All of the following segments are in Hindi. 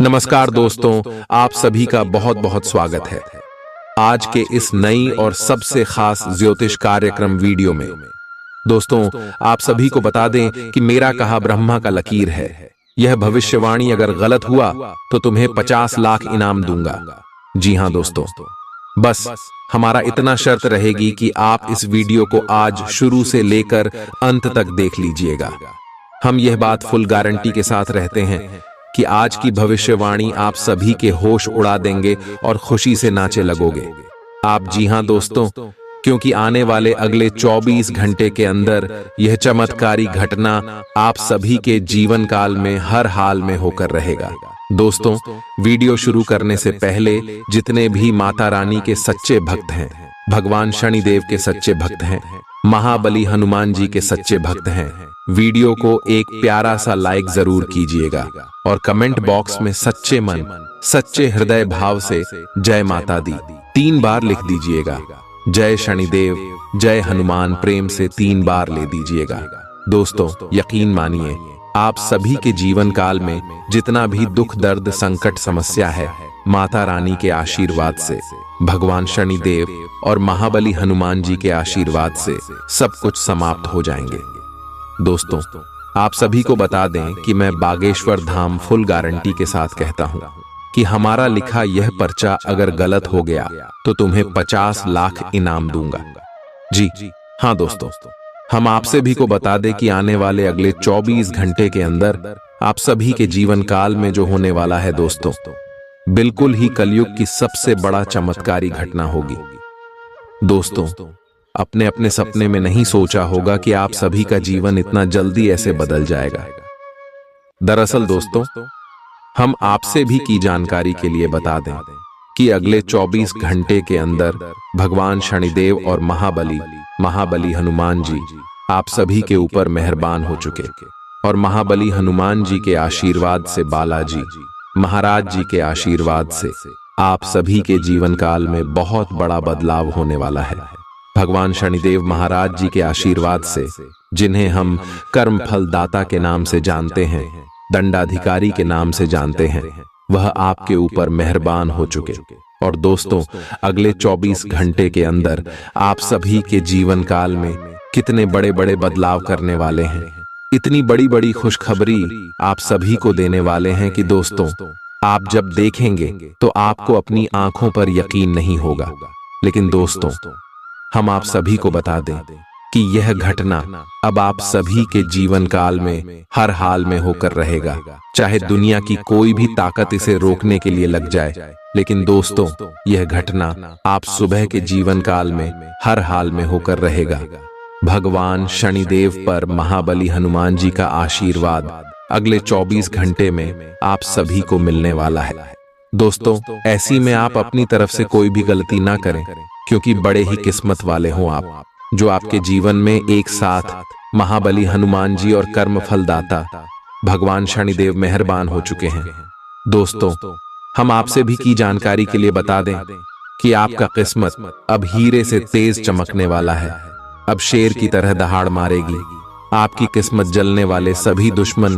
नमस्कार दोस्तों, आप सभी का बहुत बहुत स्वागत है आज के इस नई और सबसे खास ज्योतिष कार्यक्रम वीडियो में। दोस्तों, आप सभी को बता दें कि मेरा कहा ब्रह्मा का लकीर है। यह भविष्यवाणी अगर गलत हुआ तो तुम्हें 50 लाख इनाम दूंगा। जी हां दोस्तों, बस हमारा इतना शर्त रहेगी कि आप इस वीडियो को आज शुरू से लेकर अंत तक देख लीजिएगा। हम यह बात फुल गारंटी के साथ रहते हैं कि आज की भविष्यवाणी आप सभी के होश उड़ा देंगे और खुशी से नाचे लगोगे आप। जी हां दोस्तों, क्योंकि आने वाले अगले 24 घंटे के अंदर यह चमत्कारी घटना आप सभी के जीवन काल में हर हाल में होकर रहेगा। दोस्तों, वीडियो शुरू करने से पहले जितने भी माता रानी के सच्चे भक्त हैं, भगवान शनिदेव के सच्चे भक्त हैं, महाबली हनुमान जी के सच्चे भक्त हैं, वीडियो को एक प्यारा सा लाइक जरूर कीजिएगा और कमेंट बॉक्स में सच्चे मन सच्चे हृदय भाव से जय माता दी 3 बार लिख दीजिएगा। जय शनिदेव, जय हनुमान प्रेम से 3 बार ले दीजिएगा। दोस्तों, यकीन मानिए, आप सभी के जीवन काल में जितना भी दुख दर्द संकट समस्या है, माता रानी के आशीर्वाद से, भगवान शनिदेव और महाबली हनुमान जी के आशीर्वाद से सब कुछ समाप्त हो जाएंगे। दोस्तों, आप सभी को बता दें कि मैं बागेश्वर धाम फुल गारंटी के साथ कहता हूं कि हमारा लिखा यह पर्चा अगर गलत हो गया तो तुम्हें 50 लाख इनाम दूंगा। जी हां दोस्तों, हम आप सभी को बता दें कि आने वाले अगले 24 घंटे के अंदर आप सभी के जीवन काल में जो होने वाला है दोस्तों, बिल्कुल ही कलयुग की सबसे बड़ा चमत्कारी घटना होगी। दोस्तों, अपने अपने सपने में नहीं सोचा होगा कि आप सभी का जीवन इतना जल्दी ऐसे बदल जाएगा। दरअसल दोस्तों, हम आपसे भी की जानकारी के लिए बता दें कि अगले 24 घंटे के अंदर भगवान शनिदेव और महाबली हनुमान जी आप सभी के ऊपर मेहरबान हो चुके और महाबली हनुमान जी के आशीर्वाद से, बालाजी महाराज जी के आशीर्वाद से आप सभी के जीवन काल में बहुत बड़ा बदलाव होने वाला है। भगवान शनिदेव महाराज जी के आशीर्वाद से, जिन्हें हम कर्म फल दाता के नाम से जानते हैं, दंडाधिकारी के नाम से जानते हैं, वह आपके ऊपर मेहरबान हो चुके। और दोस्तों, अगले 24 घंटे के अंदर आप सभी के जीवन काल में कितने बड़े बड़े बदलाव करने वाले हैं, इतनी बड़ी बड़ी खुशखबरी आप सभी को देने वाले हैं कि दोस्तों, आप जब देखेंगे तो आपको अपनी आंखों पर यकीन नहीं होगा। लेकिन दोस्तों, हम आप सभी को बता दें कि यह घटना अब आप सभी के जीवन काल में हर हाल में होकर रहेगा, चाहे दुनिया की कोई भी ताकत इसे रोकने के लिए लग जाए। लेकिन दोस्तों, यह घटना आप सुबह के जीवन काल में हर हाल में होकर रहेगा। भगवान शनिदेव पर महाबली हनुमान जी का आशीर्वाद अगले 24 घंटे में आप सभी को मिलने वाला है। दोस्तों, ऐसी में आप अपनी तरफ से कोई भी गलती ना करें, क्योंकि बड़े ही किस्मत वाले हो आप, जो आपके जीवन में एक साथ महाबली हनुमान जी और कर्म फलदाता भगवान शनिदेव मेहरबान हो चुके हैं। दोस्तों, हम आपसे भी की जानकारी के लिए बता दें कि आपका किस्मत अब हीरे से तेज चमकने वाला है, अब शेर की तरह दहाड़ मारेगी। आपकी किस्मत जलने वाले सभी दुश्मन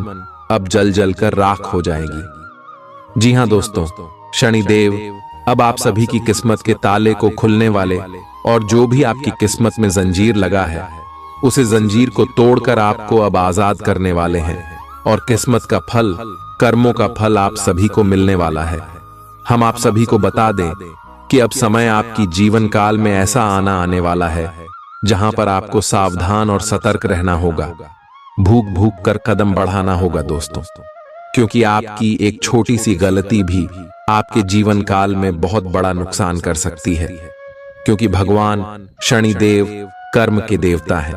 अब जल जल कर राख हो जाएगी। जी हां दोस्तों, शनिदेव अब आप सभी की किस्मत के ताले को खुलने वाले और जो भी आपकी किस्मत में जंजीर लगा है, उसे जंजीर को तोड़कर आपको अब आजाद करने वाले हैं और किस्मत का फल, कर्मों का फल आप सभी को मिलने वाला है। हम आप सभी को बता दें कि अब समय आपकी जीवन काल में ऐसा आने वाला है जहां पर आपको सावधान और सतर्क रहना होगा, भूख भूख कर कदम बढ़ाना होगा दोस्तों, क्योंकि आपकी एक छोटी सी गलती भी आपके जीवन काल में बहुत बड़ा नुकसान कर सकती है। क्योंकि भगवान शनिदेव कर्म के देवता है।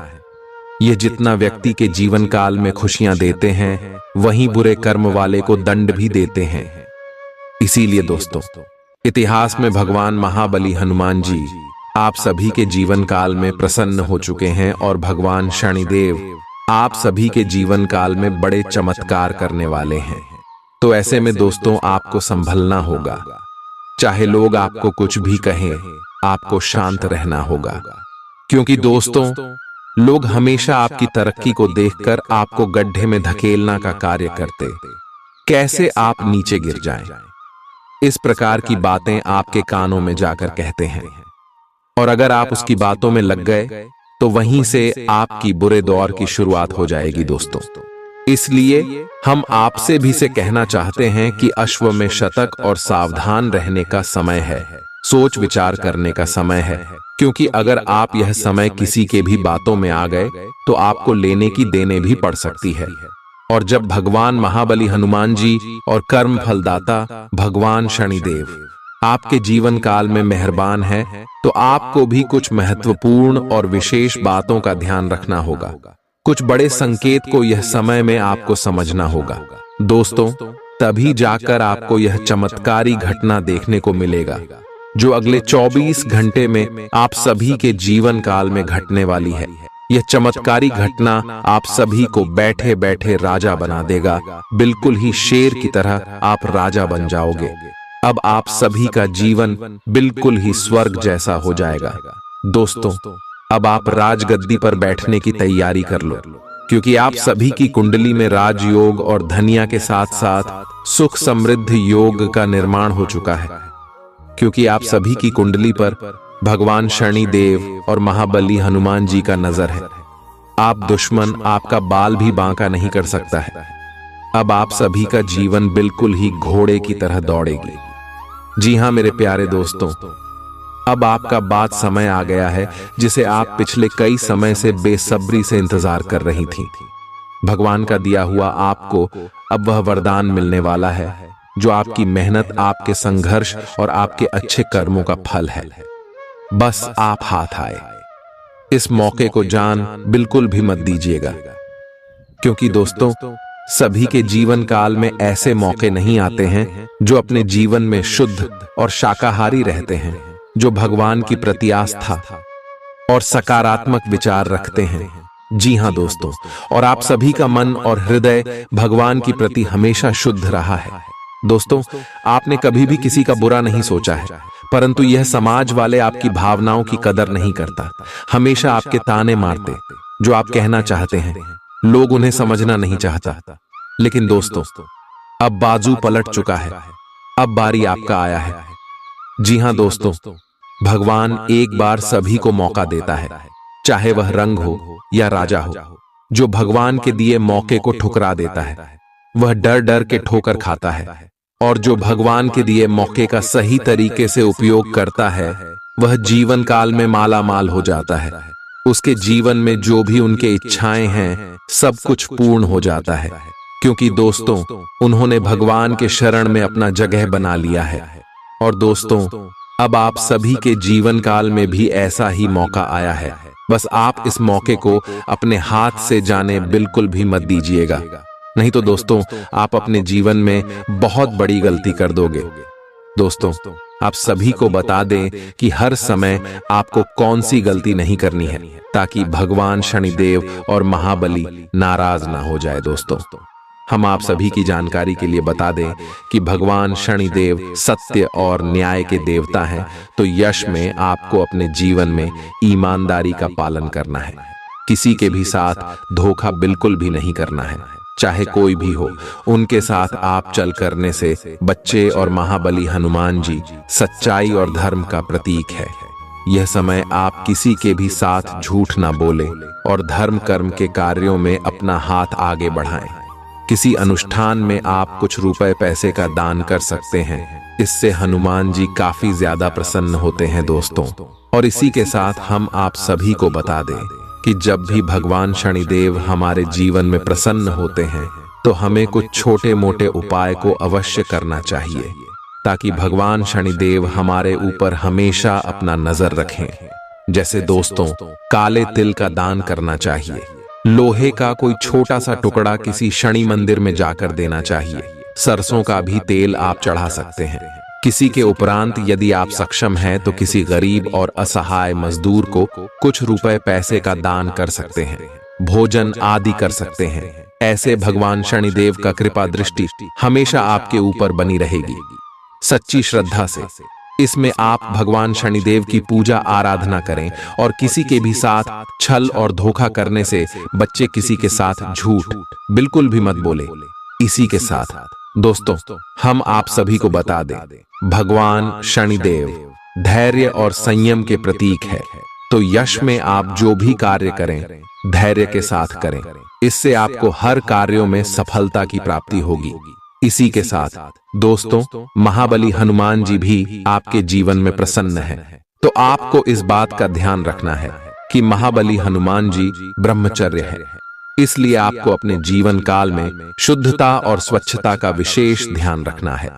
यह जितना व्यक्ति के जीवन काल में खुशियां देते हैं, वहीं बुरे कर्म वाले को दंड भी देते हैं। इसीलिए दोस्तों, इतिहास में भगवान महाबली हनुमान जी आप सभी के जीवन काल में प्रसन्न हो चुके हैं और भगवान शनिदेव आप सभी के जीवन काल में बड़े चमत्कार करने वाले हैं। तो ऐसे में दोस्तों, आपको संभलना होगा। चाहे लोग आपको कुछ भी कहें, आपको शांत रहना होगा, क्योंकि दोस्तों, लोग हमेशा आपकी तरक्की को देखकर आपको गड्ढे में धकेलना का कार्य करते। कैसे आप नीचे गिर जाएं। इस प्रकार की बातें आपके कानों में जाकर कहते हैं, और अगर आप उसकी बातों में लग गए तो वहीं से आपकी बुरे दौर की शुरुआत हो जाएगी दोस्तों। इसलिए हम आपसे भी से कहना चाहते हैं कि अश्व में शतक और सावधान रहने का समय है, सोच विचार करने का समय है, क्योंकि अगर आप यह समय किसी के भी बातों में आ गए तो आपको लेने की देने भी पड़ सकती है। और जब भगवान महाबली हनुमान जी और कर्म फलदाता भगवान शनिदेव आपके जीवन काल में मेहरबान है, तो आपको भी कुछ महत्वपूर्ण और विशेष बातों का ध्यान रखना होगा। कुछ बड़े संकेत को यह समय में आपको समझना होगा दोस्तों, तभी जाकर आपको यह चमत्कारी घटना देखने को मिलेगा जो अगले 24 घंटे में आप सभी के जीवन काल में घटने वाली है। यह चमत्कारी घटना आप सभी को बैठे बैठे राजा बना देगा, बिल्कुल ही शेर की तरह आप राजा बन जाओगे। अब आप सभी का जीवन बिल्कुल ही स्वर्ग जैसा हो जाएगा दोस्तों। अब आप राजगद्दी पर बैठने की तैयारी कर लो, क्योंकि आप सभी की कुंडली में राजयोग और धनिया के साथ साथ सुख समृद्ध योग का निर्माण हो चुका है, क्योंकि आप सभी की कुंडली पर भगवान शनिदेव और महाबली हनुमान जी का नजर है। आप दुश्मन आपका बाल भी बांका नहीं कर सकता है। अब आप सभी का जीवन बिल्कुल ही घोड़े की तरह दौड़ेगी। जी हां मेरे प्यारे दोस्तों, अब आपका बात समय आ गया है जिसे आप पिछले कई समय से बेसब्री से इंतजार कर रही थी। भगवान का दिया हुआ आपको अब वह वरदान मिलने वाला है जो आपकी मेहनत, आपके संघर्ष और आपके अच्छे कर्मों का फल है। बस आप हाथ आए। इस मौके को जान बिल्कुल भी मत दीजिएगा, क्योंकि दोस्तों सभी के जीवन काल में ऐसे मौके नहीं आते हैं जो अपने जीवन में शुद्ध और शाकाहारी रहते हैं, जो भगवान की प्रति आस्था और सकारात्मक विचार रखते हैं। जी हां दोस्तों, और आप सभी का मन और हृदय भगवान की प्रति हमेशा शुद्ध रहा है। दोस्तों, आपने कभी भी किसी का बुरा नहीं सोचा है, परंतु यह समाज वाले आपकी भावनाओं की कदर नहीं करता, हमेशा आपके ताने मारते। जो आप कहना चाहते हैं लोग उन्हें समझना नहीं चाहता। लेकिन दोस्तों, अब बाजू पलट चुका है, अब बारी आपका आया है। जी हां दोस्तों, भगवान एक बार सभी को मौका देता है, चाहे वह रंग हो या राजा हो। जो भगवान के दिए मौके को ठुकरा देता है वह डर डर के ठोकर खाता है, और जो भगवान के दिए मौके का सही तरीके से उपयोग करता है वह जीवन काल में माला माल हो जाता है। उसके जीवन में जो भी उनके इच्छाएं हैं सब कुछ पूर्ण हो जाता है, क्योंकि दोस्तों उन्होंने भगवान के शरण में अपना जगह बना लिया है। और दोस्तों, अब आप सभी के जीवन काल में भी ऐसा ही मौका आया है। बस आप इस मौके को अपने हाथ से जाने बिल्कुल भी मत दीजिएगा, नहीं तो दोस्तों आप अपने जीवन में बहुत बड़ी गलती कर दोगे। दोस्तों, आप सभी को बता दें कि हर समय आपको कौन सी गलती नहीं करनी है, ताकि भगवान शनिदेव और महाबली नाराज ना हो जाए। दोस्तों, हम आप सभी की जानकारी के लिए बता दें कि भगवान शनिदेव सत्य और न्याय के देवता हैं, तो यश में आपको अपने जीवन में ईमानदारी का पालन करना है। किसी के भी साथ धोखा बिल्कुल भी नहीं करना है, चाहे कोई भी हो। उनके साथ आप चल करने से बच्चे और महाबली हनुमान जी सच्चाई और धर्म का प्रतीक है। यह समय आप किसी के भी साथ झूठ ना बोले और धर्म कर्म के कार्यों में अपना हाथ आगे बढ़ाएं। किसी अनुष्ठान में आप कुछ रुपए पैसे का दान कर सकते हैं, इससे हनुमान जी काफी ज्यादा प्रसन्न होते हैं दोस्तों। और इसी के साथ हम आप सभी को बता दें कि जब भी भगवान शनिदेव हमारे जीवन में प्रसन्न होते हैं तो हमें कुछ छोटे मोटे उपाय को अवश्य करना चाहिए, ताकि भगवान शनिदेव हमारे ऊपर हमेशा अपना नजर रखें। जैसे दोस्तों, काले तिल का दान करना चाहिए, लोहे का कोई छोटा सा टुकड़ा किसी शनि मंदिर में जाकर देना चाहिए, सरसों का भी तेल आप चढ़ा सकते हैं। किसी के उपरांत यदि आप सक्षम हैं तो किसी गरीब और असहाय मजदूर को कुछ रुपए पैसे का दान कर सकते हैं, भोजन आदि कर सकते हैं। ऐसे भगवान शनिदेव का कृपा दृष्टि हमेशा आपके ऊपर बनी रहेगी, सच्ची श्रद्धा से। इसमें आप भगवान शनिदेव की पूजा आराधना करें और किसी के भी साथ छल और धोखा करने से बच्चे किसी के साथ झूठ बिल्कुल भी मत बोले। इसी के साथ दोस्तों, हम आप सभी को बता दें, भगवान शनिदेव धैर्य और संयम के प्रतीक है। तो यश में आप जो भी कार्य करें, धैर्य के साथ करें। इससे आपको हर कार्यों में सफलता की प्राप्ति होगी। इसी के साथ दोस्तों, महाबली हनुमान जी भी आपके जीवन में प्रसन्न हैं। तो आपको इस बात का ध्यान रखना है कि महाबली हनुमान जी ब्रह्मचर्य है, इसलिए आपको अपने जीवन काल में शुद्धता और स्वच्छता का विशेष ध्यान रखना है।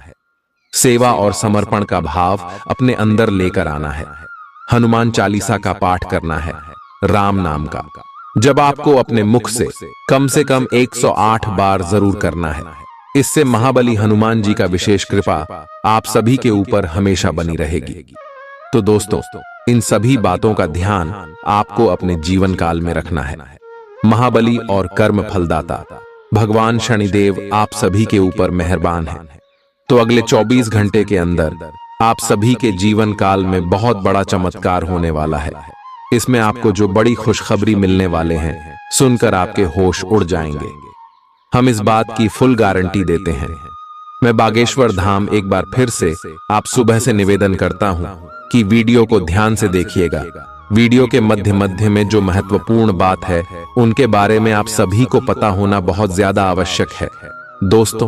सेवा और समर्पण का भाव अपने अंदर लेकर आना है। हनुमान चालीसा का पाठ करना है, राम नाम का जब आपको अपने मुख से कम 108 बार जरूर करना है। इससे महाबली हनुमान जी का विशेष कृपा आप सभी के ऊपर हमेशा बनी रहेगी। तो दोस्तों, इन सभी बातों का ध्यान आपको अपने जीवन काल में रखना है। महाबली और कर्म फलदाता भगवान शनिदेव आप सभी के ऊपर मेहरबान हैं। तो अगले 24 घंटे के अंदर आप सभी के जीवन काल में बहुत बड़ा चमत्कार होने वाला है। इसमें आपको जो बड़ी खुशखबरी मिलने वाले हैं, सुनकर आपके होश उड़ जाएंगे। हम इस बात की फुल गारंटी देते हैं। मैं बागेश्वर धाम एक बार फिर से आप सुबह से निवेदन करता हूं कि वीडियो को ध्यान से देखिएगा। वीडियो के मध्य मध्य में जो महत्वपूर्ण बात है, उनके बारे में आप सभी को पता होना बहुत ज्यादा आवश्यक है दोस्तों,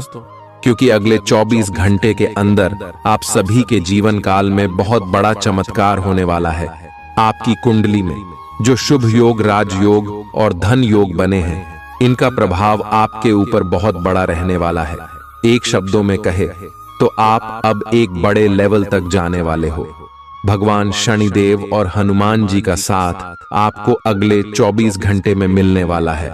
क्योंकि अगले 24 घंटे के अंदर आप सभी के जीवन काल में बहुत बड़ा चमत्कार होने वाला है। आपकी कुंडली में जो शुभ योग, राजयोग और धन योग बने हैं, इनका प्रभाव आपके ऊपर बहुत बड़ा रहने वाला है। एक शब्दों में कहे तो आप अब एक बड़े लेवल तक जाने वाले हो। भगवान शनिदेव और हनुमान जी का साथ आपको अगले 24 घंटे में मिलने वाला है।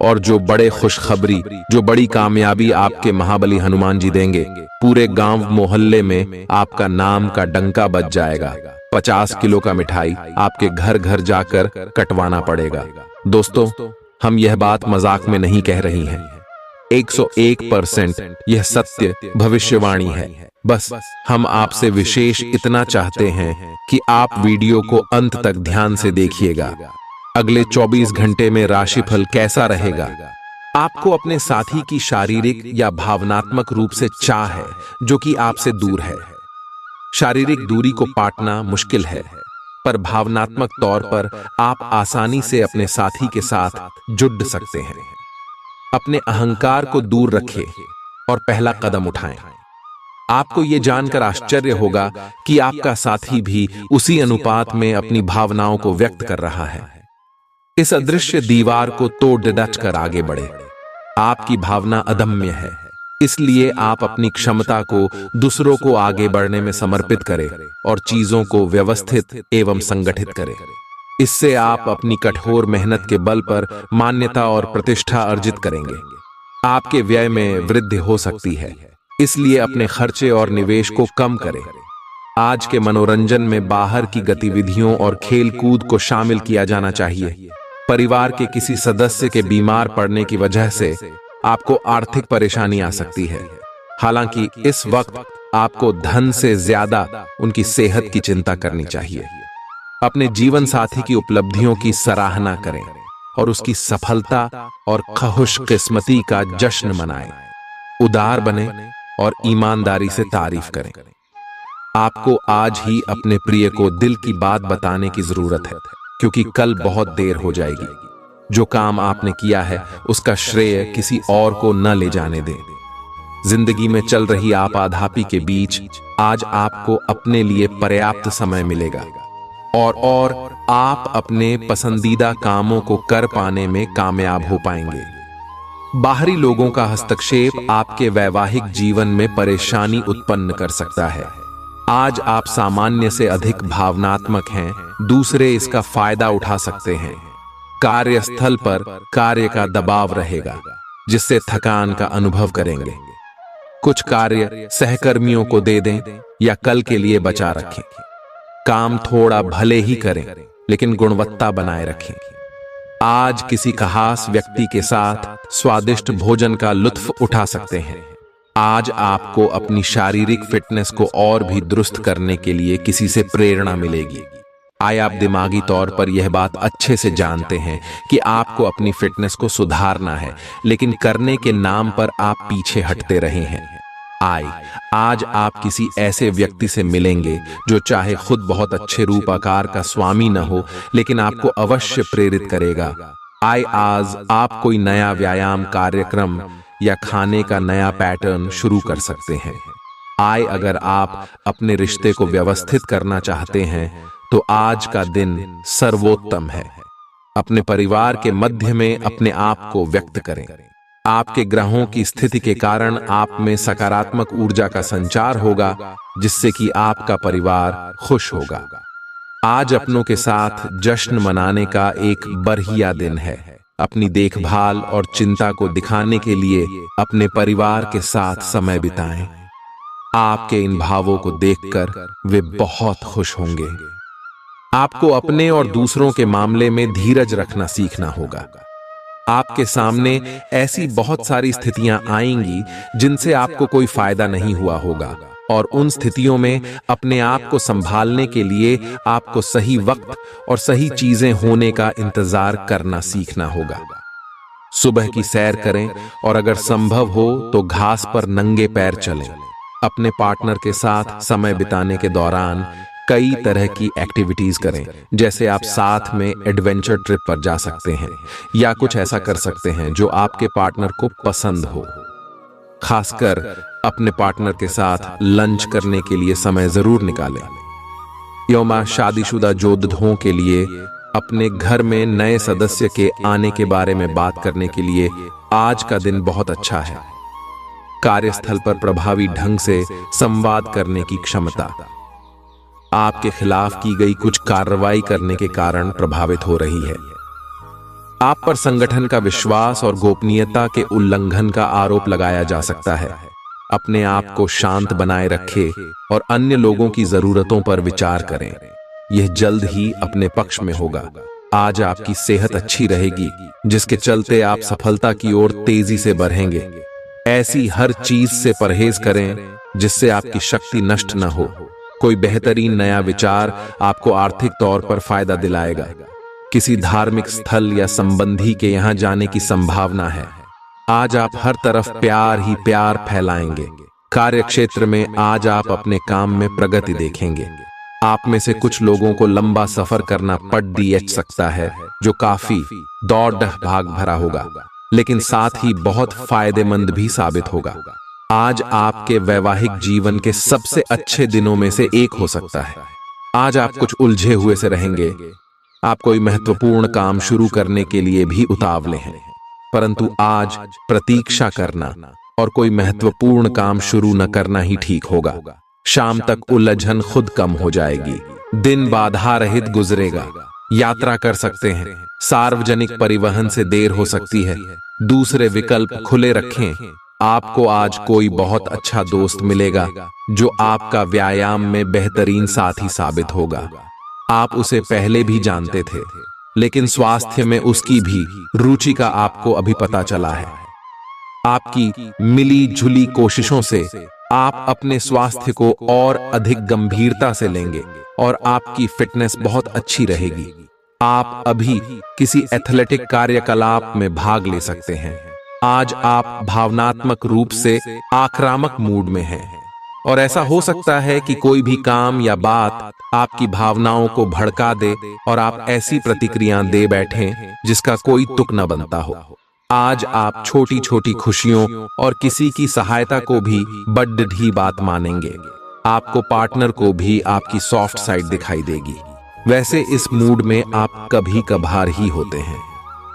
और जो बड़े खुशखबरी, जो बड़ी कामयाबी आपके महाबली हनुमान जी देंगे, पूरे गांव मोहल्ले में आपका नाम का डंका बज जाएगा। 50 किलो का मिठाई आपके घर घर जाकर कटवाना पड़ेगा। दोस्तों, हम यह बात मजाक में नहीं कह रही हैं। 101% यह सत्य भविष्यवाणी है। बस हम आपसे विशेष इतना चाहते हैं कि आप वीडियो को अंत तक ध्यान से देखिएगा। अगले 24 घंटे में राशिफल कैसा रहेगा? आपको अपने साथी की शारीरिक या भावनात्मक रूप से चाह है, जो कि आपसे दूर है। शारीरिक दूरी को पाटना मुश्किल है, पर भावनात्मक तौर पर आप आसानी से अपने साथी के साथ जुड़ सकते हैं। अपने अहंकार को दूर रखें और पहला कदम उठाएं। आपको यह जानकर आश्चर्य होगा कि आपका साथी भी उसी अनुपात में अपनी भावनाओं को व्यक्त कर रहा है। इस अदृश्य दीवार को तोड़ डट कर आगे बढ़े। आपकी भावना अदम्य है, इसलिए आप अपनी क्षमता को दूसरों को आगे बढ़ने में समर्पित करें और चीजों को व्यवस्थित एवं संगठित करें। इससे आप अपनी कठोर मेहनत के बल पर मान्यता और प्रतिष्ठा अर्जित करेंगे। आपके व्यय में वृद्धि हो सकती है, इसलिए अपने खर्चे और निवेश को कम करें। आज के मनोरंजन में बाहर की गतिविधियों और खेल कूद को शामिल किया जाना चाहिए। परिवार के किसी सदस्य के बीमार पड़ने की वजह से आपको आर्थिक परेशानी आ सकती है। हालांकि इस वक्त आपको धन से ज्यादा उनकी सेहत की चिंता करनी चाहिए। अपने जीवन साथी की उपलब्धियों की सराहना करें और उसकी सफलता और खुशकिस्मती का जश्न मनाएं। उदार बने और ईमानदारी से तारीफ करें। आपको आज ही अपने प्रिय को दिल की बात बताने की जरूरत है, क्योंकि कल बहुत देर हो जाएगी। जो काम आपने किया है, उसका श्रेय किसी और को न ले जाने दें। जिंदगी में चल रही आपाधापी के बीच आज आपको अपने लिए पर्याप्त समय मिलेगा और आप अपने पसंदीदा कामों को कर पाने में कामयाब हो पाएंगे। बाहरी लोगों का हस्तक्षेप आपके वैवाहिक जीवन में परेशानी उत्पन्न कर सकता है। आज आप सामान्य से अधिक भावनात्मक हैं, दूसरे इसका फायदा उठा सकते हैं। कार्यस्थल पर कार्य का दबाव रहेगा, जिससे थकान का अनुभव करेंगे। कुछ कार्य सहकर्मियों को दे दें या कल के लिए बचा रखें। काम थोड़ा भले ही करें, लेकिन गुणवत्ता बनाए रखें। आज किसी खास व्यक्ति के साथ स्वादिष्ट भोजन का लुत्फ उठा सकते हैं। आज आपको अपनी शारीरिक फिटनेस को और भी दुरुस्त करने के लिए किसी से प्रेरणा मिलेगी। आए आप दिमागी तौर पर यह बात अच्छे से जानते हैं कि आपको अपनी फिटनेस को सुधारना है, लेकिन करने के नाम पर आप पीछे हटते रहे हैं। आज आप किसी ऐसे व्यक्ति से मिलेंगे जो चाहे खुद बहुत अच्छे रूप आकार का स्वामी न हो, लेकिन आपको अवश्य प्रेरित करेगा। आज आप कोई नया व्यायाम कार्यक्रम या खाने का नया पैटर्न शुरू कर सकते हैं। अगर आप अपने रिश्ते को व्यवस्थित करना चाहते हैं तो आज का दिन सर्वोत्तम है। अपने परिवार के मध्य में अपने आप को व्यक्त करें। आपके ग्रहों की स्थिति के कारण आप में सकारात्मक ऊर्जा का संचार होगा, जिससे कि आपका परिवार खुश होगा। आज अपनों के साथ जश्न मनाने का एक बढ़िया दिन है। अपनी देखभाल और चिंता को दिखाने के लिए अपने परिवार के साथ समय बिताएं। आपके इन भावों को देखकर वे बहुत खुश होंगे। आपको अपने और दूसरों के मामले में धीरज रखना सीखना होगा। आपके सामने ऐसी बहुत सारी स्थितियां आएंगी जिनसे आपको कोई फायदा नहीं हुआ होगा, और उन स्थितियों में अपने आप को संभालने के लिए आपको सही वक्त और सही चीजें होने का इंतजार करना सीखना होगा। सुबह की सैर करें और अगर संभव हो तो घास पर नंगे पैर चलें। अपने पार्टनर के साथ समय बिताने के दौरान कई तरह की एक्टिविटीज करें, जैसे आप साथ में एडवेंचर ट्रिप पर जा सकते हैं या कुछ ऐसा कर सकते हैं जो आपके पार्टनर को पसंद हो। खासकर अपने पार्टनर के साथ लंच करने के लिए समय जरूर निकालें। यौमा शादीशुदा जोड़ों के लिए अपने घर में नए सदस्य के आने के बारे में बात करने के लिए आज का दिन बहुत अच्छा है। कार्यस्थल पर प्रभावी ढंग से संवाद करने की क्षमता आपके खिलाफ की गई कुछ कार्रवाई करने के कारण प्रभावित हो रही है। आप पर संगठन का विश्वास और गोपनीयता के उल्लंघन का आरोप लगाया जा सकता है। अपने आप को शांत बनाए रखें और अन्य लोगों की जरूरतों पर विचार करें। यह जल्द ही अपने पक्ष में होगा। आज आपकी सेहत अच्छी रहेगी, जिसके चलते आप सफलता की ओर तेजी से बढ़ेंगे। ऐसी हर चीज से परहेज करें जिससे आपकी शक्ति नष्ट न हो। कोई बेहतरीन नया विचार आपको आर्थिक तौर पर फायदा दिलाएगा। किसी धार्मिक स्थल या संबंधी के यहां जाने की संभावना है। आज आप हर तरफ प्यार ही प्यार फैलाएंगे। कार्य क्षेत्र में आज आप अपने काम में प्रगति देखेंगे। आप में से कुछ लोगों को लंबा सफर करना पड़ सकता है, जो काफी दौड़ भाग भरा होगा, लेकिन साथ ही बहुत फायदेमंद भी साबित होगा। आज आपके वैवाहिक जीवन के सबसे अच्छे दिनों में से एक हो सकता है। आज आप कुछ उलझे हुए से रहेंगे। आप कोई महत्वपूर्ण काम शुरू करने के लिए भी उतावले हैं, परंतु आज प्रतीक्षा करना और कोई महत्वपूर्ण काम शुरू न करना ही ठीक होगा। शाम तक उलझन खुद कम हो जाएगी। दिन बाधा रहित गुजरेगा। यात्रा कर सकते हैं। सार्वजनिक परिवहन से देर हो सकती है। दूसरे विकल्प खुले रखें। आपको आज कोई बहुत अच्छा दोस्त मिलेगा जो आपका व्यायाम में बेहतरीन साथी साबित होगा। आप उसे पहले भी जानते थे, लेकिन स्वास्थ्य में उसकी भी रुचि का आपको अभी पता चला है। आपकी मिली जुली कोशिशों से आप अपने स्वास्थ्य को और अधिक गंभीरता से लेंगे और आपकी फिटनेस बहुत अच्छी रहेगी। आप अभी किसी एथलेटिक कार्यकलाप में भाग ले सकते हैं। आज आप भावनात्मक रूप से आक्रामक मूड में हैं, और ऐसा हो सकता है कि कोई भी काम या बात आपकी भावनाओं को भड़का दे और आप ऐसी प्रतिक्रिया दे बैठें जिसका कोई तुक न बनता हो। आज आप छोटी छोटी खुशियों और किसी की सहायता को भी बड़ी बात मानेंगे। आपको पार्टनर को भी आपकी सॉफ्ट साइड दिखाई देगी। वैसे इस मूड में आप कभी कभार ही होते हैं।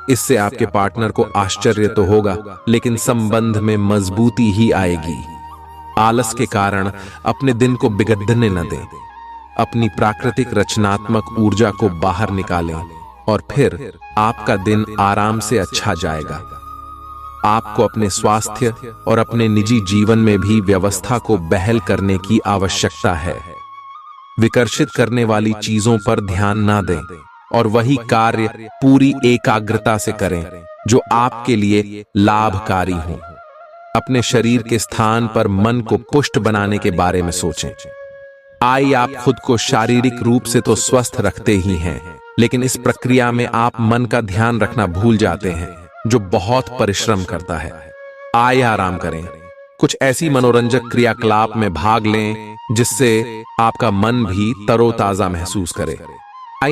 इससे आपके पार्टनर को आश्चर्य तो होगा, लेकिन संबंध में मजबूती ही आएगी। आलस के कारण अपने दिन को बिगड़ने न दें। अपनी प्राकृतिक रचनात्मक ऊर्जा को बाहर निकालें और फिर आपका दिन आराम से अच्छा जाएगा। आपको अपने स्वास्थ्य और अपने निजी जीवन में भी व्यवस्था को बहाल करने की आवश्यकता है। विकर्षित करने वाली चीजों पर ध्यान ना दें और वही कार्य पूरी एकाग्रता से करें जो आपके लिए लाभकारी हो। अपने शरीर के स्थान पर मन को पुष्ट बनाने के बारे में सोचें। आप खुद को शारीरिक रूप से तो स्वस्थ रखते ही हैं, लेकिन इस प्रक्रिया में आप मन का ध्यान रखना भूल जाते हैं, जो बहुत परिश्रम करता है। आराम करें। कुछ ऐसी मनोरंजक क्रियाकलाप में भाग लें जिससे आपका मन भी तरोताजा महसूस करे।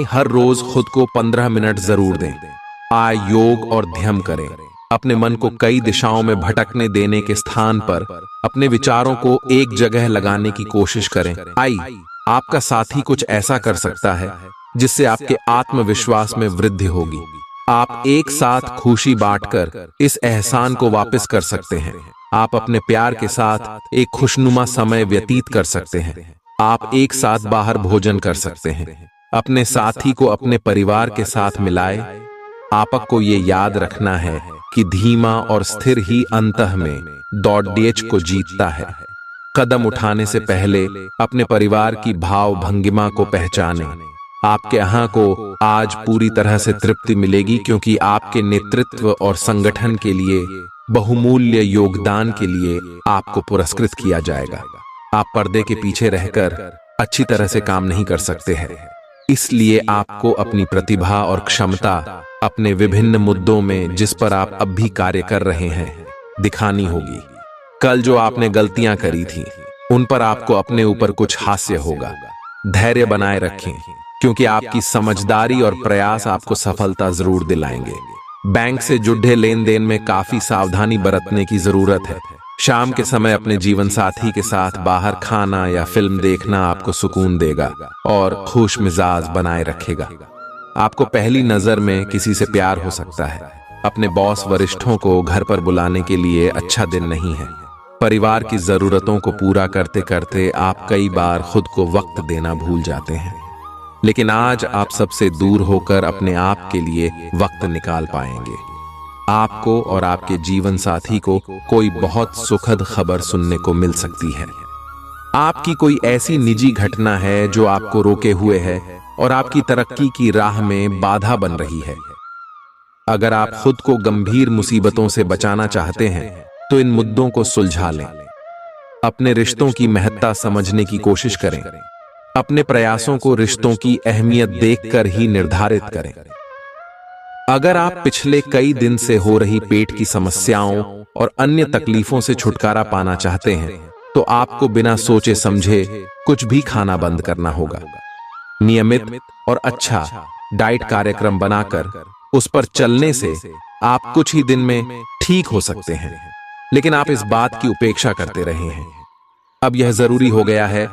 हर रोज खुद को 15 मिनट जरूर दें। योग और ध्यान करें। अपने मन को कई दिशाओं में भटकने देने के स्थान पर अपने विचारों को एक जगह लगाने की कोशिश करें। आपका साथी कुछ ऐसा कर सकता है जिससे आपके आत्मविश्वास में वृद्धि होगी। आप एक साथ खुशी बांटकर इस एहसान को वापस कर सकते हैं। आप अपने प्यार के साथ एक खुशनुमा समय व्यतीत कर सकते हैं। आप एक साथ बाहर भोजन कर सकते हैं। अपने साथी को अपने परिवार के साथ मिलाए। आपको ये याद रखना है कि धीमा और स्थिर ही अंतः में दौड़ को जीतता है। कदम उठाने से पहले अपने परिवार की भाव भंगिमा को पहचानें। आपके यहाँ को आज पूरी तरह से तृप्ति मिलेगी क्योंकि आपके नेतृत्व और संगठन के लिए बहुमूल्य योगदान के लिए आपको पुरस्कृत किया जाएगा। आप पर्दे के पीछे रहकर अच्छी तरह से काम नहीं कर सकते हैं, इसलिए आपको अपनी प्रतिभा और क्षमता अपने विभिन्न मुद्दों में जिस पर आप अब भी कार्य कर रहे हैं दिखानी होगी। कल जो आपने गलतियां करी थी उन पर आपको अपने ऊपर कुछ हास्य होगा। धैर्य बनाए रखें क्योंकि आपकी समझदारी और प्रयास आपको सफलता जरूर दिलाएंगे। बैंक से जुड़े लेन देन में काफी सावधानी बरतने की जरूरत है। शाम के समय अपने जीवन साथी के साथ बाहर खाना या फिल्म देखना आपको सुकून देगा और खुश मिजाज बनाए रखेगा। आपको पहली नजर में किसी से प्यार हो सकता है। अपने बॉस वरिष्ठों को घर पर बुलाने के लिए अच्छा दिन नहीं है। परिवार की जरूरतों को पूरा करते करते आप कई बार खुद को वक्त देना भूल जाते हैं, लेकिन आज आप सबसे दूर होकर अपने आप के लिए वक्त निकाल पाएंगे। आपको और आपके जीवन साथी को कोई बहुत सुखद खबर सुनने को मिल सकती है। आपकी कोई ऐसी निजी घटना है जो आपको रोके हुए है और आपकी तरक्की की राह में बाधा बन रही है। अगर आप खुद को गंभीर मुसीबतों से बचाना चाहते हैं तो इन मुद्दों को सुलझा लें। अपने रिश्तों की महत्ता समझने की कोशिश करें। अपने प्रयासों को रिश्तों की अहमियत देखकर ही निर्धारित करें। अगर आप पिछले कई दिन से हो रही पेट की समस्याओं और अन्य तकलीफों से छुटकारा पाना चाहते हैं तो आपको बिना सोचे समझे कुछ भी खाना बंद करना होगा। नियमित और अच्छा डाइट कार्यक्रम बनाकर उस पर चलने से आप कुछ ही दिन में ठीक हो सकते हैं, लेकिन आप इस बात की उपेक्षा करते रहे हैं। अब यह जरूरी हो गया है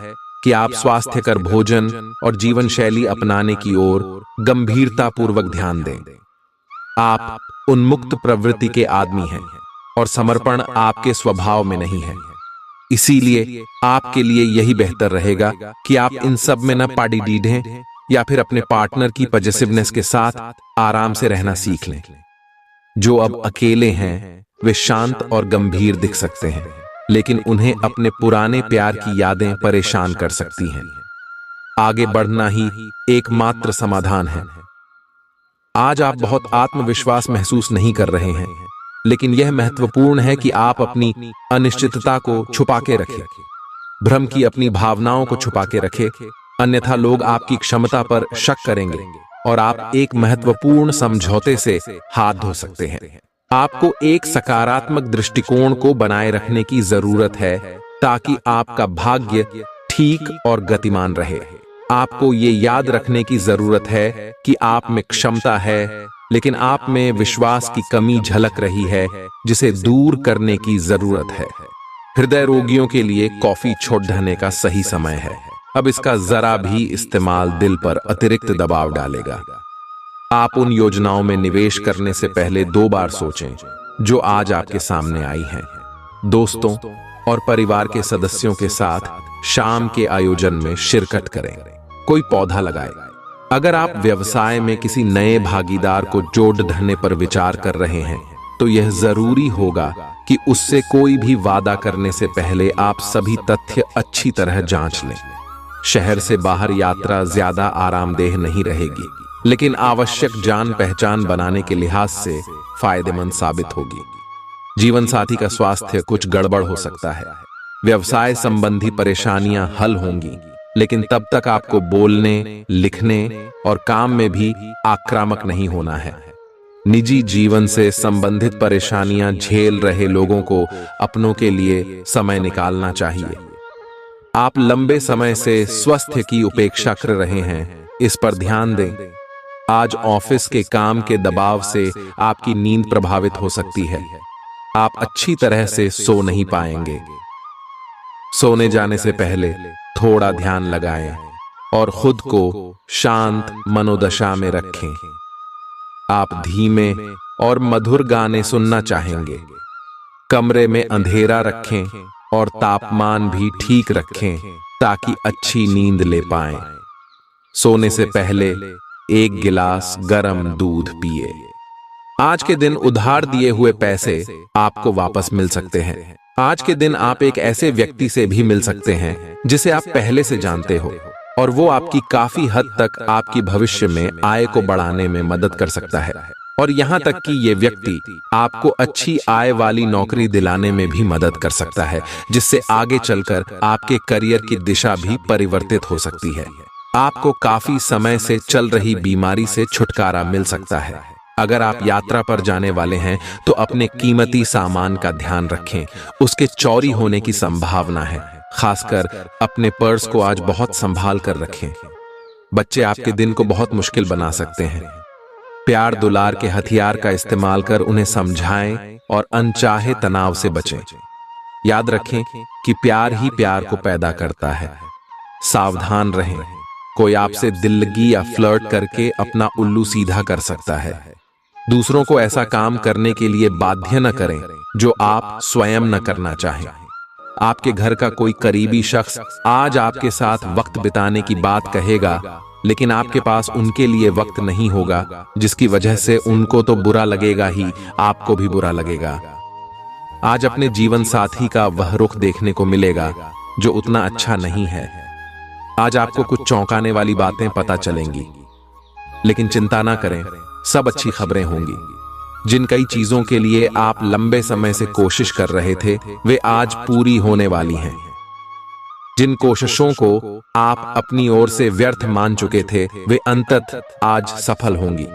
कि आप स्वास्थ्यकर भोजन और जीवन शैली अपनाने की ओर गंभीरतापूर्वक ध्यान दें। आप उन्मुक्त प्रवृत्ति के आदमी हैं और समर्पण आपके स्वभाव में नहीं है। इसीलिए आपके लिए यही बेहतर रहेगा कि आप इन सब में न पाड़ी डीढ़ें या फिर अपने पार्टनर की पॉजिटिवनेस के साथ आराम से रहना सीख लें। जो अब अकेले हैं वे शांत और गंभीर दिख सकते हैं, लेकिन उन्हें अपने पुराने प्यार की यादें परेशान कर सकती हैं। आगे बढ़ना ही एकमात्र समाधान है। आज आप बहुत आत्मविश्वास महसूस नहीं कर रहे हैं, लेकिन यह महत्वपूर्ण है कि आप अपनी अनिश्चितता को छुपा के रखें। भ्रम की अपनी भावनाओं को छुपा के रखें, अन्यथा लोग आपकी क्षमता पर शक करेंगे और आप एक महत्वपूर्ण समझौते से हाथ धो सकते हैं। आपको एक सकारात्मक दृष्टिकोण को बनाए रखने की जरूरत है ताकि आपका भाग्य ठीक और गतिमान रहे। आपको ये याद रखने की जरूरत है कि आप में क्षमता है, लेकिन आप में विश्वास की कमी झलक रही है जिसे दूर करने की जरूरत है। हृदय रोगियों के लिए कॉफी छोड़ देने का सही समय है। अब इसका जरा भी इस्तेमाल दिल पर अतिरिक्त दबाव डालेगा। आप उन योजनाओं में निवेश करने से पहले 2 बार सोचें जो आज आपके सामने आई हैं। दोस्तों और परिवार के सदस्यों के साथ शाम के आयोजन में शिरकत करें। कोई पौधा लगाए। अगर आप व्यवसाय में किसी नए भागीदार को जोड़ ढाने पर विचार कर रहे हैं तो यह जरूरी होगा कि उससे कोई भी वादा करने से पहले आप सभी तथ्य अच्छी तरह जांच लें। शहर से बाहर यात्रा ज्यादा आरामदेह नहीं रहेगी, लेकिन आवश्यक जान पहचान बनाने के लिहाज से फायदेमंद साबित होगी। जीवन साथी का स्वास्थ्य कुछ गड़बड़ हो सकता है। व्यवसाय संबंधी परेशानियां हल होंगी, लेकिन तब तक आपको बोलने, लिखने और काम में भी आक्रामक नहीं होना है। निजी जीवन से संबंधित परेशानियां झेल रहे लोगों को अपनों के लिए समय निकालना चाहिए। आप लंबे समय से स्वास्थ्य की उपेक्षा कर रहे हैं, इस पर ध्यान दें। आज ऑफिस के काम के दबाव से आपकी नींद प्रभावित हो सकती है। आप अच्छी तरह से सो नहीं पाएंगे। सोने जाने से पहले थोड़ा ध्यान लगाएं और खुद को शांत मनोदशा में रखें। आप धीमे और मधुर गाने सुनना चाहेंगे। कमरे में अंधेरा रखें और तापमान भी ठीक रखें ताकि अच्छी नींद ले पाएं। सोने से पहले 1 गिलास गर्म दूध पिए। आज के दिन उधार दिए हुए पैसे आपको वापस मिल सकते हैं। आज के दिन आप एक ऐसे व्यक्ति से भी मिल सकते हैं जिसे आप पहले से जानते हो और वो आपकी काफी हद तक आपकी भविष्य में आय को बढ़ाने में मदद कर सकता है। और यहाँ तक कि ये व्यक्ति आपको अच्छी आय वाली नौकरी दिलाने में भी मदद कर सकता है, जिससे आगे चलकर आपके करियर की दिशा भी परिवर्तित हो सकती है। आपको काफी समय से चल रही बीमारी से छुटकारा मिल सकता है। अगर आप यात्रा पर जाने वाले हैं तो अपने कीमती सामान का ध्यान रखें, उसके चोरी होने की संभावना है। खासकर अपने पर्स को आज बहुत संभाल कर रखें। बच्चे आपके दिन को बहुत मुश्किल बना सकते हैं। प्यार दुलार के हथियार का इस्तेमाल कर उन्हें समझाएं और अनचाहे तनाव से बचें। याद रखें कि प्यार ही प्यार को पैदा करता है। सावधान रहें, कोई आपसे दिल्लगी या फ्लर्ट करके अपना उल्लू सीधा कर सकता है। दूसरों को ऐसा काम करने के लिए बाध्य न करें जो आप स्वयं न करना चाहें। आपके घर का कोई करीबी शख्स आज आपके साथ वक्त बिताने की बात कहेगा, लेकिन आपके पास उनके लिए वक्त नहीं होगा, जिसकी वजह से उनको तो बुरा लगेगा ही, आपको भी बुरा लगेगा। आज अपने जीवन साथी का वह रुख देखने को मिलेगा जो उतना अच्छा नहीं है। आज आपको कुछ चौंकाने वाली बातें पता चलेंगी, लेकिन चिंता ना करें, सब अच्छी खबरें होंगी। जिन कई चीजों के लिए आप लंबे समय से कोशिश कर रहे थे, वे आज पूरी होने वाली हैं। जिन कोशिशों को आप अपनी ओर से व्यर्थ मान चुके थे, वे अंततः आज सफल होंगी।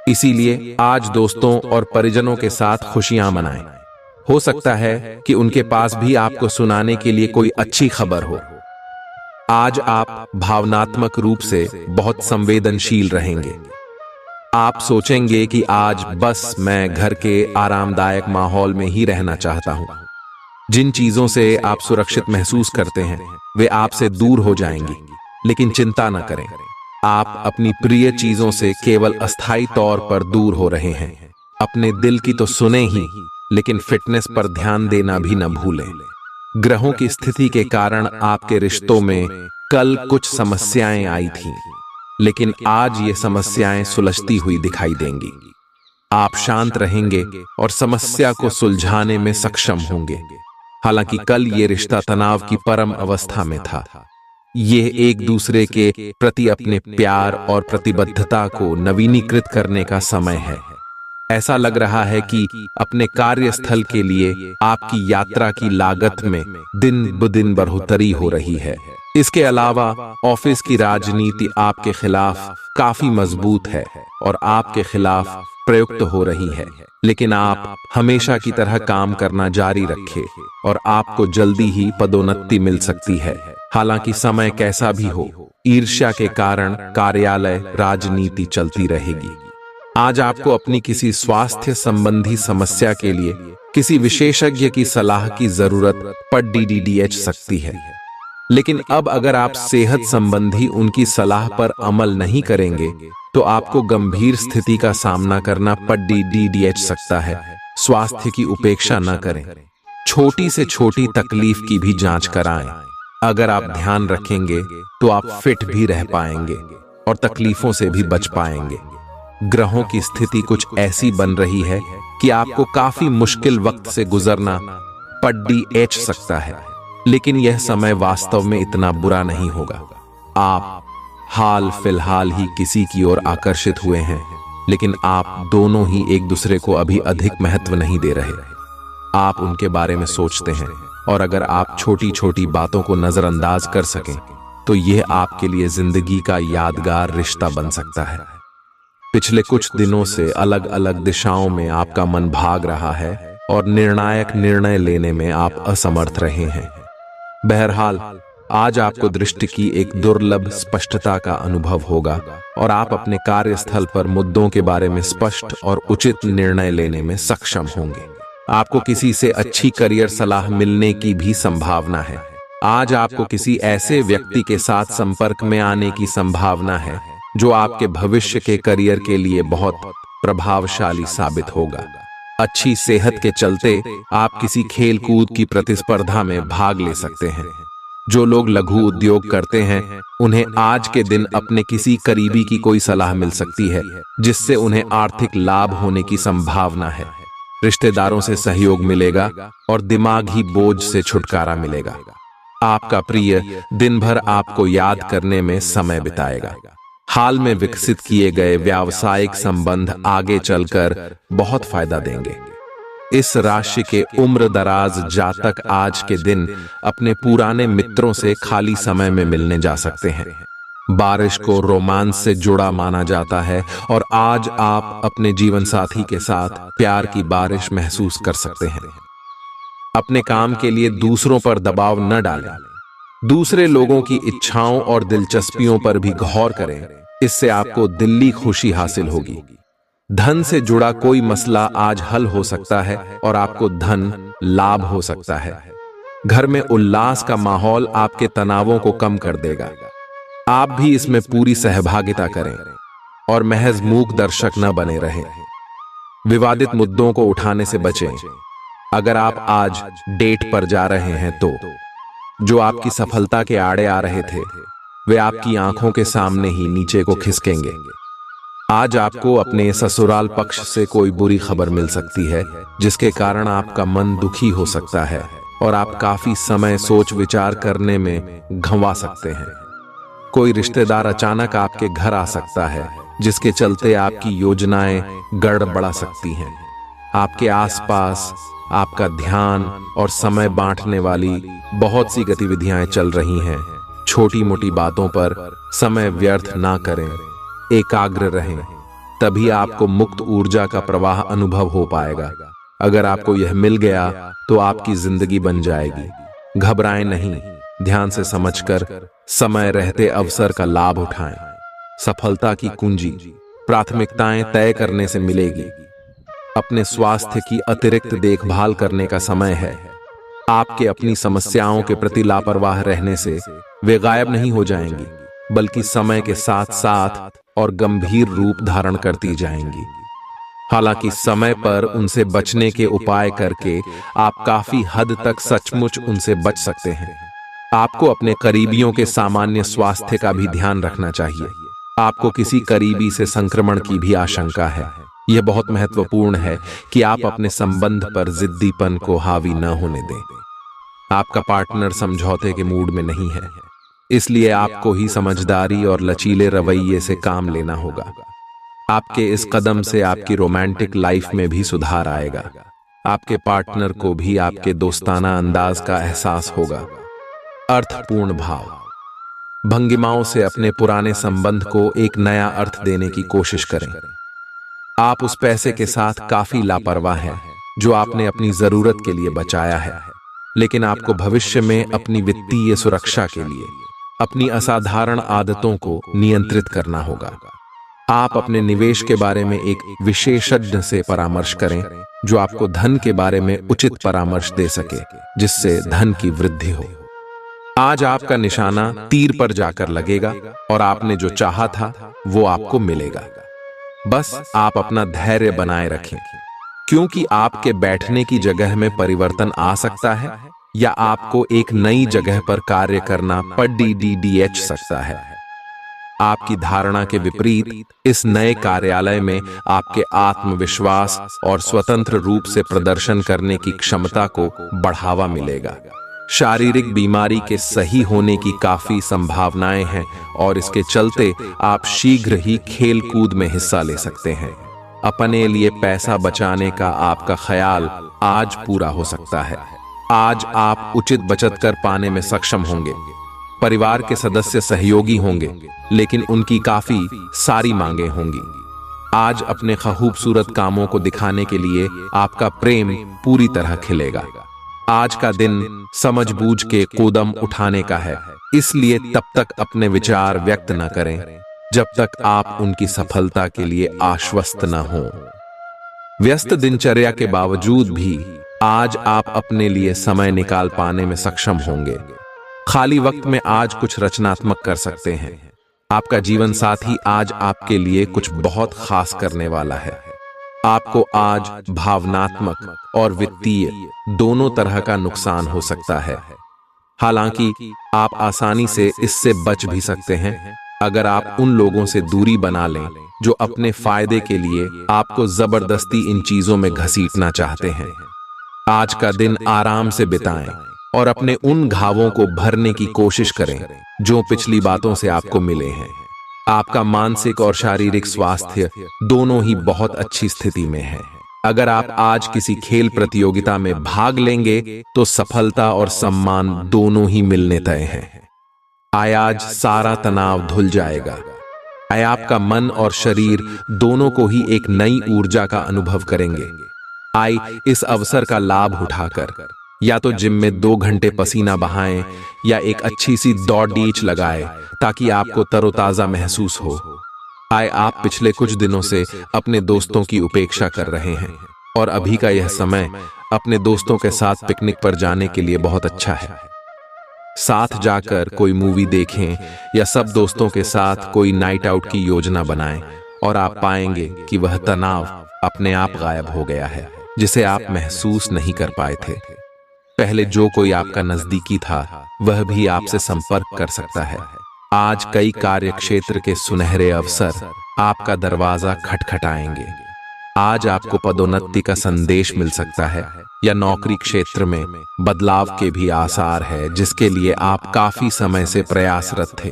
इसीलिए आज दोस्तों और परिजनों के साथ खुशियां मनाएं। हो सकता है कि उनके पास भी आपको सुनाने के लिए कोई अच्छी खबर हो। आज आप भावनात्मक रूप से बहुत संवेदनशील रहेंगे। आप सोचेंगे कि आज बस मैं घर के आरामदायक माहौल में ही रहना चाहता हूं। जिन चीजों से आप सुरक्षित महसूस करते हैं, वे आपसे दूर हो जाएंगी, लेकिन चिंता न करें, आप अपनी प्रिय चीजों से केवल अस्थायी तौर पर दूर हो रहे हैं। अपने दिल की तो सुने ही, लेकिन फिटनेस पर ध्यान देना भी न भूलें। ग्रहों की स्थिति के कारण आपके रिश्तों में कल कुछ समस्याएं आई थीं, लेकिन आज ये समस्याएं सुलझती हुई दिखाई देंगी। आप शांत रहेंगे और समस्या को सुलझाने में सक्षम होंगे। हालांकि कल ये रिश्ता तनाव की परम अवस्था में था। ये एक दूसरे के प्रति अपने प्यार और प्रतिबद्धता को नवीनीकृत करने का समय है। ऐसा लग रहा है कि अपने कार्यस्थल के लिए आपकी यात्रा की लागत में दिन ब दिन बढ़ोतरी हो रही है। इसके अलावा ऑफिस की राजनीति आपके खिलाफ काफी मजबूत है और आपके खिलाफ प्रयुक्त हो रही है, लेकिन आप हमेशा की तरह काम करना जारी रखें और आपको जल्दी ही पदोन्नति मिल सकती है। हालांकि समय कैसा भी हो, ईर्ष्या के कारण कार्यालय राजनीति चलती रहेगी। आज आपको अपनी किसी स्वास्थ्य संबंधी समस्या के लिए किसी विशेषज्ञ की सलाह की जरूरत पड़ सकती है, लेकिन अब अगर आप सेहत संबंधी उनकी सलाह पर अमल नहीं करेंगे तो आपको गंभीर स्थिति का सामना करना पड़ सकता है। स्वास्थ्य की उपेक्षा न करें, छोटी से छोटी तकलीफ की भी जांच कराएं। अगर आप ध्यान रखेंगे तो आप फिट भी रह पाएंगे और तकलीफों से भी बच पाएंगे। ग्रहों की स्थिति कुछ ऐसी बन रही है कि आपको काफी मुश्किल वक्त से गुजरना पड़ सकता है, लेकिन यह समय वास्तव में इतना बुरा नहीं होगा। आप हाल फिलहाल ही किसी की ओर आकर्षित हुए हैं, लेकिन आप दोनों ही एक दूसरे को अभी अधिक महत्व नहीं दे रहे। आप उनके बारे में सोचते हैं और अगर आप छोटी छोटी बातों को नजरअंदाज कर सकें तो यह आपके लिए जिंदगी का यादगार रिश्ता बन सकता है। पिछले कुछ दिनों से अलग अलग दिशाओं में आपका मन भाग रहा है और निर्णायक निर्णय लेने में आप असमर्थ रहे हैं। बहरहाल, आज आपको दृष्टि की एक दुर्लभ स्पष्टता का अनुभव होगा और आप अपने कार्यस्थल पर मुद्दों के बारे में स्पष्ट और उचित निर्णय लेने में सक्षम होंगे। आपको किसी से अच्छी करियर सलाह मिलने की भी संभावना है। आज आपको किसी ऐसे व्यक्ति के साथ संपर्क में आने की संभावना है जो आपके भविष्य के करियर के लिए बहुत प्रभावशाली साबित होगा। अच्छी सेहत के चलते आप किसी खेल कूद की प्रतिस्पर्धा में भाग ले सकते हैं। जो लोग लघु उद्योग करते हैं, उन्हें आज के दिन अपने किसी करीबी की कोई सलाह मिल सकती है जिससे उन्हें आर्थिक लाभ होने की संभावना है। रिश्तेदारों से सहयोग मिलेगा और दिमागी बोझ से छुटकारा मिलेगा। आपका प्रिय दिन भर आपको याद करने में समय बिताएगा। हाल में विकसित किए गए व्यावसायिक संबंध आगे चलकर बहुत फायदा देंगे। इस राशि के उम्र दराज जातक आज के दिन अपने पुराने मित्रों से खाली समय में मिलने जा सकते हैं। बारिश को रोमांस से जुड़ा माना जाता है और आज आप अपने जीवन साथी के साथ प्यार की बारिश महसूस कर सकते हैं। अपने काम के लिए दूसरों पर दबाव न डालें। दूसरे लोगों की इच्छाओं और दिलचस्पियों पर भी गौर करें। इससे आपको दिल्ली खुशी हासिल होगी। धन से जुड़ा कोई मसला आज हल हो सकता है और आपको धन लाभ हो सकता है। घर में उल्लास का माहौल आपके तनावों को कम कर देगा। आप भी इसमें पूरी सहभागिता करें और महज मूक दर्शक न बने रहें। विवादित मुद्दों को उठाने से बचें। अगर आप आज डेट पर जा रहे हैं तो जो आपकी सफलता के आड़े आ रहे थे, वे आपकी आंखों के सामने ही नीचे को खिसकेंगे। आज आपको अपने ससुराल पक्ष से कोई बुरी खबर मिल सकती है जिसके कारण आपका मन दुखी हो सकता है और आप काफी समय सोच विचार करने में घंवा सकते हैं। कोई रिश्तेदार अचानक आपके घर आ सकता है जिसके चलते आपकी योजनाएं गड़बड़ा सकती हैं। आपके आसपास आपका ध्यान और समय बांटने वाली बहुत सी गतिविधियां चल रही हैं। छोटी मोटी बातों पर समय व्यर्थ ना करें, एकाग्र रहें, तभी आपको मुक्त ऊर्जा का प्रवाह अनुभव हो पाएगा। अगर आपको यह मिल गया तो आपकी जिंदगी बन जाएगी। घबराएं नहीं, ध्यान से समझकर समय रहते अवसर का लाभ उठाएं। सफलता की कुंजी प्राथमिकताएं तय करने से मिलेगी। अपने स्वास्थ्य की अतिरिक्त देखभाल करने का समय है। आपके अपनी समस्याओं के प्रति लापरवाह रहने से वे गायब नहीं हो जाएंगी, बल्कि समय के साथ साथ और गंभीर रूप धारण करती जाएंगी। हालांकि समय पर उनसे बचने के उपाय करके आप काफी हद तक सचमुच उनसे बच सकते हैं। आपको अपने करीबियों के सामान्य स्वास्थ्य का भी ध्यान रखना चाहिए। आपको किसी करीबी से संक्रमण की भी आशंका है। यह बहुत महत्वपूर्ण है कि आप अपने संबंध पर जिद्दीपन को हावी न होने दें। आपका पार्टनर समझौते के मूड में नहीं है, इसलिए आपको ही समझदारी और लचीले रवैये से काम लेना होगा। आपके इस कदम से आपकी रोमांटिक लाइफ में भी सुधार आएगा। आपके पार्टनर को भी आपके दोस्ताना अंदाज का एहसास होगा। अर्थपूर्ण भाव भंगिमाओं से अपने पुराने संबंध को एक नया अर्थ देने की कोशिश करें। आप उस पैसे के साथ काफी लापरवाह हैं जो आपने अपनी जरूरत के लिए बचाया है, लेकिन आपको भविष्य में अपनी वित्तीय सुरक्षा के लिए अपनी असाधारण आदतों को नियंत्रित करना होगा। आप अपने निवेश के बारे में एक विशेषज्ञ से परामर्श करें जो आपको धन के बारे में उचित परामर्श दे सके, जिससे धन की वृद्धि हो। आज आपका निशाना तीर पर जाकर लगेगा और आपने जो चाहा था वो आपको मिलेगा। बस आप अपना धैर्य बनाए रखें, क्योंकि आपके बैठने की जगह में परिवर्तन आ सकता है या आपको एक नई जगह पर कार्य करना पड़ सकता है। आपकी धारणा के विपरीत इस नए कार्यालय में आपके आत्मविश्वास और स्वतंत्र रूप से प्रदर्शन करने की क्षमता को बढ़ावा मिलेगा। शारीरिक बीमारी के सही होने की काफी संभावनाएं हैं और इसके चलते आप शीघ्र ही खेल कूद में हिस्सा ले सकते हैं। अपने लिए पैसा बचाने का आपका ख्याल आज पूरा हो सकता है। आज आप उचित बचत कर पाने में सक्षम होंगे। परिवार के सदस्य सहयोगी होंगे, लेकिन उनकी काफी सारी मांगे होंगी। आज अपने खूबसूरत कामों को दिखाने के लिए आपका प्रेम पूरी तरह खिलेगा। आज का दिन समझबूझ के कदम उठाने का है, इसलिए तब तक अपने विचार व्यक्त न करें जब तक आप उनकी सफलता के लिए आश्वस्त न हो। व्यस्त दिनचर्या के बावजूद भी आज आप अपने लिए समय निकाल पाने में सक्षम होंगे। खाली वक्त में आज कुछ रचनात्मक कर सकते हैं। आपका जीवन साथी आज आपके लिए कुछ बहुत खास करने वाला है। आपको आज भावनात्मक और वित्तीय दोनों तरह का नुकसान हो सकता है। हालांकि आप आसानी से इससे बच भी सकते हैं अगर आप उन लोगों से दूरी बना लें जो अपने फायदे के लिए आपको जबरदस्ती इन चीजों में घसीटना चाहते हैं। आज का दिन आराम से बिताएं और अपने उन घावों को भरने की कोशिश करें जो पिछली बातों से आपको मिले हैं। आपका मानसिक और शारीरिक स्वास्थ्य दोनों ही बहुत अच्छी स्थिति में है। अगर आप आज किसी खेल प्रतियोगिता में भाग लेंगे तो सफलता और सम्मान दोनों ही मिलने तय हैं। आज सारा तनाव धुल जाएगा। आपका मन और शरीर दोनों को ही एक नई ऊर्जा का अनुभव करेंगे। इस अवसर का लाभ उठाकर या तो जिम में 2 घंटे पसीना बहाएं या एक अच्छी सी दौड़ डीच लगाएं ताकि आपको तरोताजा महसूस हो। आप पिछले कुछ दिनों से अपने दोस्तों की उपेक्षा कर रहे हैं और अभी का यह समय अपने दोस्तों के साथ पिकनिक पर जाने के लिए बहुत अच्छा है। साथ जाकर कोई मूवी देखें या सब दोस्तों के साथ कोई नाइट आउट की योजना बनाएं और आप पाएंगे कि वह तनाव अपने आप गायब हो गया है जिसे आप महसूस नहीं कर पाए थे। पहले जो कोई आपका नजदीकी था वह भी आपसे संपर्क कर सकता है। आज कई कार्यक्षेत्र के सुनहरे अवसर आपका दरवाजा खटखटाएंगे। आज आपको पदोन्नति का संदेश मिल सकता है या नौकरी क्षेत्र में बदलाव के भी आसार है जिसके लिए आप काफी समय से प्रयासरत थे।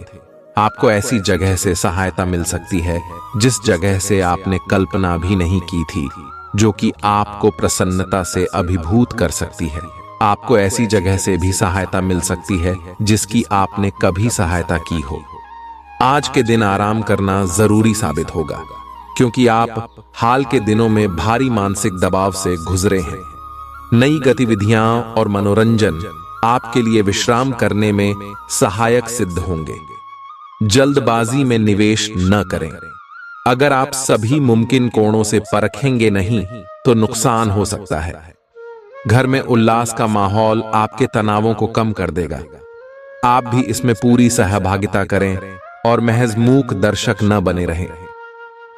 आपको ऐसी जगह से सहायता मिल सकती है जिस जगह से आपने कल्पना भी नहीं की थी, जो कि आपको प्रसन्नता से अभिभूत कर सकती है। आपको ऐसी जगह से भी सहायता मिल सकती है जिसकी आपने कभी सहायता की हो। आज के दिन आराम करना जरूरी साबित होगा क्योंकि आप हाल के दिनों में भारी मानसिक दबाव से गुजरे हैं। नई गतिविधियां और मनोरंजन आपके लिए विश्राम करने में सहायक सिद्ध होंगे। जल्दबाजी में निवेश न करें। अगर आप सभी मुमकिन कोणों से परखेंगे नहीं तो नुकसान हो सकता है। घर में उल्लास का माहौल आपके तनावों को कम कर देगा। आप भी इसमें पूरी सहभागिता करें और महज मूक दर्शक न बने रहें।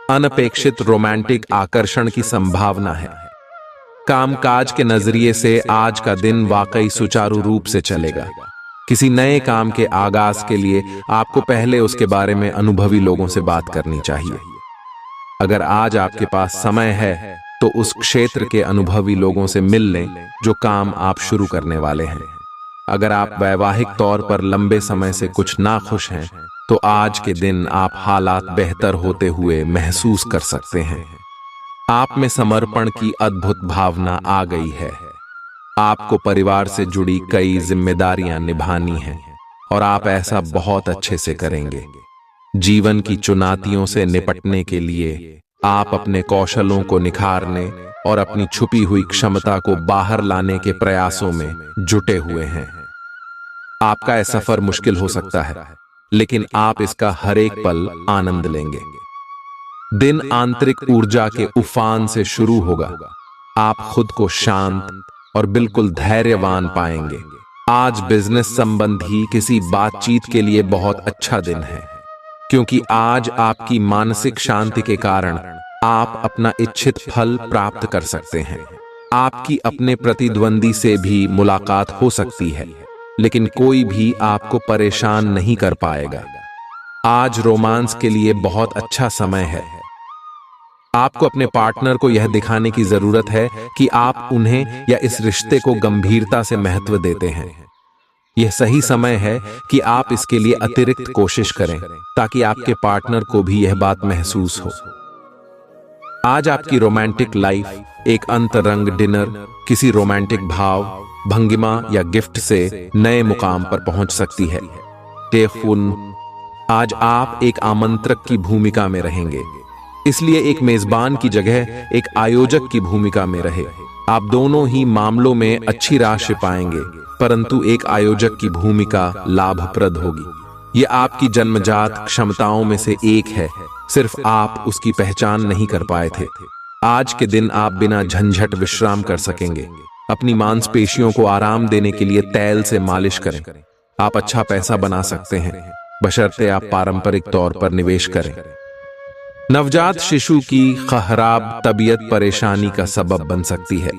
अनपेक्षित रोमांटिक आकर्षण की संभावना है। कामकाज के नजरिए से आज का दिन वाकई सुचारू रूप से चलेगा। किसी नए काम के आगाज के लिए आपको पहले उसके बारे में अनुभवी लोगों से बात करनी चाहिए। अगर आज आपके पास समय है तो उस क्षेत्र के अनुभवी लोगों से मिल लें जो काम आप शुरू करने वाले हैं। अगर आप वैवाहिक तौर पर लंबे समय से कुछ नाखुश हैं तो आज के दिन आप हालात बेहतर होते हुए महसूस कर सकते हैं। आप में समर्पण की अद्भुत भावना आ गई है। आपको परिवार से जुड़ी कई जिम्मेदारियां निभानी हैं और आप ऐसा बहुत अच्छे से करेंगे। जीवन की चुनौतियों से निपटने के लिए आप अपने कौशलों को निखारने और अपनी छुपी हुई क्षमता को बाहर लाने के प्रयासों में जुटे हुए हैं। आपका यह सफर मुश्किल हो सकता है, लेकिन आप इसका हर एक पल आनंद लेंगे। दिन आंतरिक ऊर्जा के उफान से शुरू होगा। आप खुद को शांत और बिल्कुल धैर्यवान पाएंगे। आज बिजनेस संबंधी किसी बातचीत के लिए बहुत अच्छा दिन है, क्योंकि आज आपकी मानसिक शांति के कारण आप अपना इच्छित फल प्राप्त कर सकते हैं। आपकी अपने प्रतिद्वंदी से भी मुलाकात हो सकती है, लेकिन कोई भी आपको परेशान नहीं कर पाएगा। आज रोमांस के लिए बहुत अच्छा समय है। आपको अपने पार्टनर को यह दिखाने की जरूरत है कि आप उन्हें या इस रिश्ते को गंभीरता से महत्व देते हैं। यह सही समय है कि आप इसके लिए अतिरिक्त कोशिश करें ताकि आपके पार्टनर को भी यह बात महसूस हो। आज आपकी रोमांटिक लाइफ एक अंतरंग डिनर, किसी रोमांटिक भाव, भंगिमा या गिफ्ट से नए मुकाम पर पहुंच सकती है। टेलीफोन, आज आप एक आमंत्रक की भूमिका में रहेंगे। इसलिए एक मेजबान की जगह एक आयोजक की भूमिका में रहे। आप दोनों ही मामलों में अच्छी राशि पाएंगे, परंतु एक आयोजक की भूमिका लाभप्रद होगी। ये आपकी जन्मजात क्षमताओं में से एक है, सिर्फ आप उसकी पहचान नहीं कर पाए थे। आज के दिन आप बिना झंझट विश्राम कर सकेंगे। अपनी मांसपेशियों को आराम देने के लिए तेल से मालिश करें। आप अच्छा पैसा बना सकते हैं, बशर्ते आप पारंपरिक तौर पर निवेश करें। नवजात शिशु की खराब तबीयत परेशानी का सबब बन सकती है।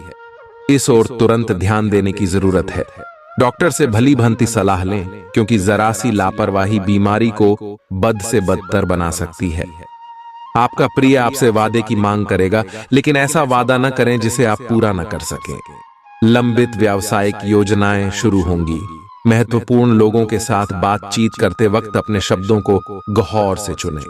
इस ओर तुरंत ध्यान देने की जरूरत है। डॉक्टर से भली भांति सलाह लें, क्योंकि जरा सी लापरवाही बीमारी को बद से बदतर बना सकती है। आपका प्रिय आपसे वादे की मांग करेगा, लेकिन ऐसा वादा न करें जिसे आप पूरा न कर सकें। लंबित व्यावसायिक योजनाएं शुरू होंगी। महत्वपूर्ण लोगों के साथ बातचीत करते वक्त अपने शब्दों को गौर से चुनें।